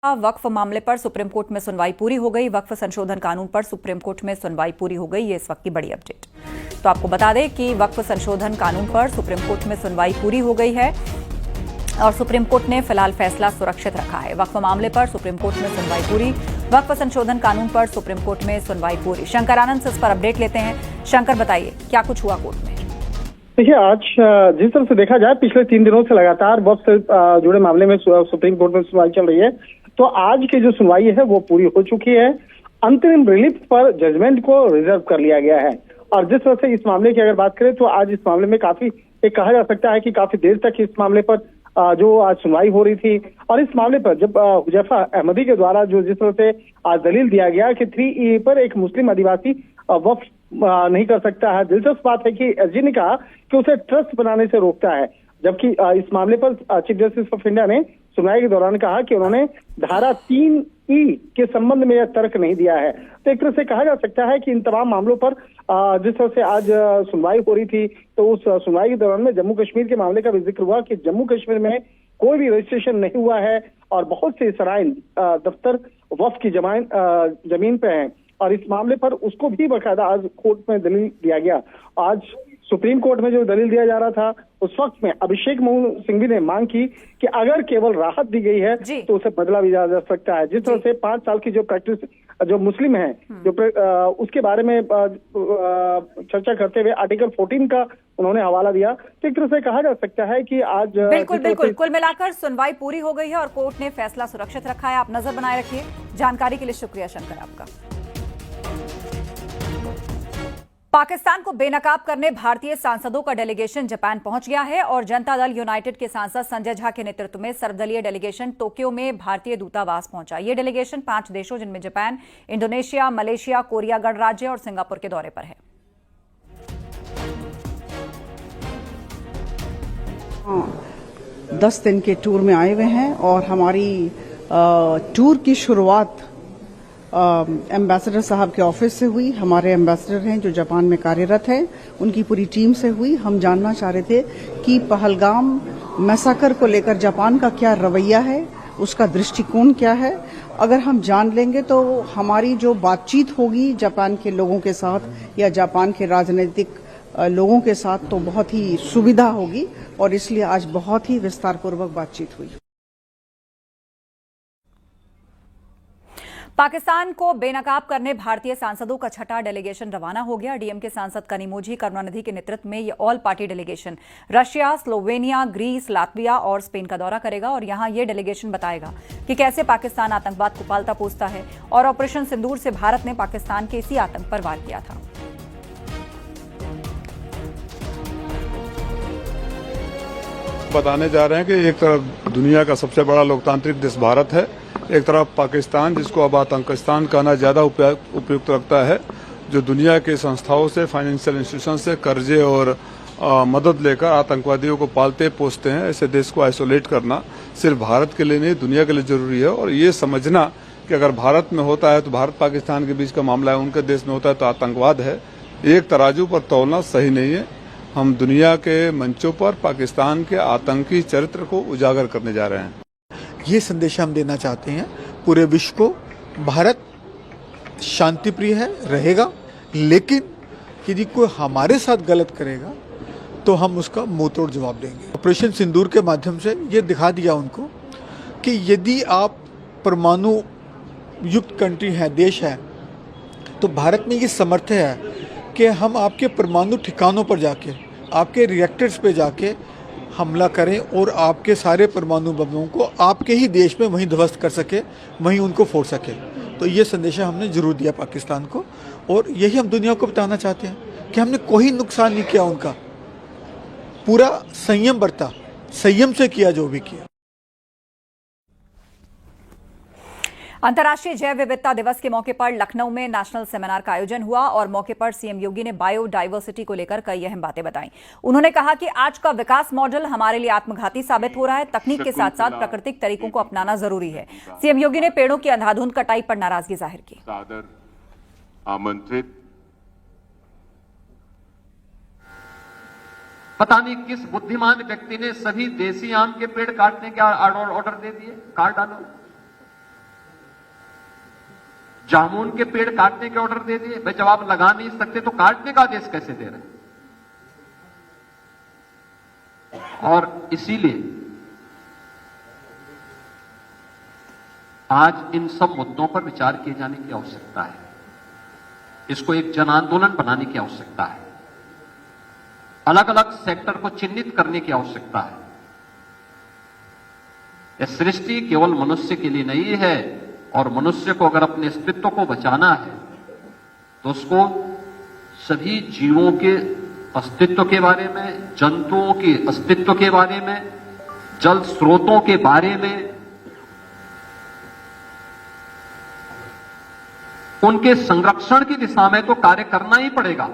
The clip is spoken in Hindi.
वक्फ मामले पर सुप्रीम कोर्ट में सुनवाई पूरी हो गई। वक्फ संशोधन कानून पर सुप्रीम कोर्ट में सुनवाई पूरी हो गई। ये इस वक्त की बड़ी अपडेट। तो आपको बता दें कि वक्फ संशोधन कानून पर सुप्रीम कोर्ट में सुनवाई पूरी हो गई है और सुप्रीम कोर्ट ने फिलहाल फैसला सुरक्षित रखा है। वक्फ मामले पर सुप्रीम कोर्ट में सुनवाई पूरी। वक्फ संशोधन कानून पर सुप्रीम कोर्ट में सुनवाई पूरी। शंकर आनंद से इस पर अपडेट लेते हैं। शंकर, बताइए क्या कुछ हुआ कोर्ट में? देखिए, आज जिस तरह से देखा जाए पिछले 3 दिनों से लगातार वक्फ से जुड़े मामले में सुप्रीम कोर्ट में सुनवाई चल रही है, तो आज की जो सुनवाई है वो पूरी हो चुकी है। अंतरिम रिलीफ पर जजमेंट को रिजर्व कर लिया गया है और जिस तरह से इस मामले की अगर बात करें तो आज इस मामले में काफी कहा जा सकता है कि काफी देर तक इस मामले पर जो आज सुनवाई हो रही थी और इस मामले पर जब हुजैफा अहमदी के द्वारा जो जिस तरह से आज दलील दिया गया कि 3E पर एक मुस्लिम आदिवासी वक्फ नहीं कर सकता है। दिलचस्प बात है कि एसजी ने कहा कि उसे ट्रस्ट बनाने से रोकता है, जबकि इस मामले पर चीफ जस्टिस ऑफ इंडिया ने सुनवाई के दौरान कहा कि उन्होंने धारा 3E के संबंध में यह तर्क नहीं दिया है। तो एक तरह से कहा जा सकता है कि इन तमाम मामलों पर जिस तरह से आज सुनवाई हो रही थी, तो उस सुनवाई के दौरान में जम्मू कश्मीर के मामले का भी जिक्र हुआ कि जम्मू कश्मीर में कोई भी रजिस्ट्रेशन नहीं हुआ है और बहुत से सराइन दफ्तर वक्फ की जमीन पे हैं और इस मामले पर उसको भी बाकायदा आज कोर्ट में दलील दिया गया। आज सुप्रीम कोर्ट में जो दलील दिया जा रहा था उस वक्त में अभिषेक मनु सिंघवी ने मांग की कि अगर केवल राहत दी गई है तो उसे बदला भी जा सकता है। जिस तरह से 5 साल की जो प्रैक्टिस जो मुस्लिम है जो उसके बारे में चर्चा करते हुए आर्टिकल 14 का उन्होंने हवाला दिया। तो एक तरह से कहा जा सकता है कि आज बिल्कुल कुल मिलाकर सुनवाई पूरी हो गई है और कोर्ट ने फैसला सुरक्षित रखा है। आप नजर बनाए रखिए। जानकारी के लिए शुक्रिया शंकर आपका। पाकिस्तान को बेनकाब करने भारतीय सांसदों का डेलीगेशन जापान पहुंच गया है और जनता दल यूनाइटेड के सांसद संजय झा के नेतृत्व में सर्वदलीय डेलीगेशन टोक्यो में भारतीय दूतावास पहुंचा। यह डेलीगेशन 5 देशों जिनमें जापान, इंडोनेशिया, मलेशिया, कोरिया गणराज्य और सिंगापुर के दौरे पर है। 10 दिन के टूर में आए हुए हैं और हमारी टूर की शुरुआत एम्बेसडर साहब के ऑफिस से हुई। हमारे एम्बेसडर हैं जो जापान में कार्यरत हैं, उनकी पूरी टीम से हुई। हम जानना चाह रहे थे कि पहलगाम मैसाकर को लेकर जापान का क्या रवैया है, उसका दृष्टिकोण क्या है। अगर हम जान लेंगे तो हमारी जो बातचीत होगी जापान के लोगों के साथ या जापान के राजनीतिक लोगों के साथ तो बहुत ही सुविधा होगी और इसलिए आज बहुत ही विस्तारपूर्वक बातचीत हुई। पाकिस्तान को बेनकाब करने भारतीय सांसदों का छठा डेलीगेशन रवाना हो गया। डीएम के सांसद कनिमोझी करुणानिधि के नेतृत्व में यह all party delegation Russia, Slovenia, Greece, Latvia और स्पेन का दौरा करेगा और यहां यह डेलीगेशन बताएगा कि कैसे पाकिस्तान आतंकवाद को पालता पोसता है और ऑपरेशन सिंदूर से भारत ने पाकिस्तान के इसी आतंक पर वार किया था। बताने जा रहे हैं कि एक तरफ दुनिया का सबसे बड़ा लोकतांत्रिक देश भारत है, एक तरफ पाकिस्तान जिसको अब आतंकिस्तान कहना ज्यादा उपयुक्त लगता है, जो दुनिया के संस्थाओं से, फाइनेंशियल इंस्टीट्यूशन से कर्जे और मदद लेकर आतंकवादियों को पालते पोसते हैं। ऐसे देश को आइसोलेट करना सिर्फ भारत के लिए नहीं दुनिया के लिए जरूरी है और ये समझना कि अगर भारत में होता है तो भारत पाकिस्तान के बीच का मामला है, उनके देश में होता है तो आतंकवाद है, एक तराजू पर तौलना सही नहीं है। हम दुनिया के मंचों पर पाकिस्तान के आतंकी चरित्र को उजागर करने जा रहे हैं। ये संदेश हम देना चाहते हैं पूरे विश्व को, भारत शांतिप्रिय है, रहेगा, लेकिन यदि कोई हमारे साथ गलत करेगा तो हम उसका मुंहतोड़ जवाब देंगे। ऑपरेशन सिंदूर के माध्यम से ये दिखा दिया उनको कि यदि आप परमाणु युक्त कंट्री है, देश है, तो भारत में ये सामर्थ्य है कि हम आपके परमाणु ठिकानों पर जाके, आपके रिएक्टर्स पे जाके हमला करें और आपके सारे परमाणु बमों को आपके ही देश में वहीं ध्वस्त कर सके, वहीं उनको फोड़ सके। तो ये संदेश हमने जरूर दिया पाकिस्तान को और यही हम दुनिया को बताना चाहते हैं कि हमने कोई नुकसान नहीं किया उनका, पूरा संयम बरता, संयम से किया जो भी किया। अंतर्राष्ट्रीय जैव विविधता दिवस के मौके पर लखनऊ में नेशनल सेमिनार का आयोजन हुआ और मौके पर सीएम योगी ने बायोडायवर्सिटी को लेकर कई अहम बातें बताई। उन्होंने कहा कि आज का विकास मॉडल हमारे लिए आत्मघाती साबित हो रहा है, तकनीक के साथ साथ प्राकृतिक तरीकों को अपनाना जरूरी है। सीएम योगी ने पेड़ों की अंधाधुंध कटाई पर नाराजगी जाहिर की। आमंत्रित पता नहीं किस बुद्धिमान व्यक्ति ने सभी देसी आम के पेड़ काटने के ऑर्डर दे दिए, काट डालो। जामुन के पेड़ काटने के ऑर्डर दे दिए। भाई जब आप लगा नहीं सकते तो काटने का आदेश कैसे दे रहे हैं? और इसीलिए आज इन सब मुद्दों पर विचार किए जाने की आवश्यकता है। इसको एक जन आंदोलन बनाने की आवश्यकता है। अलग अलग सेक्टर को चिन्हित करने की आवश्यकता है। यह सृष्टि केवल मनुष्य के लिए नहीं है और मनुष्य को अगर अपने अस्तित्व को बचाना है तो उसको सभी जीवों के अस्तित्व के बारे में, जंतुओं के अस्तित्व के बारे में, जल स्रोतों के बारे में, उनके संरक्षण की दिशा में तो कार्य करना ही पड़ेगा।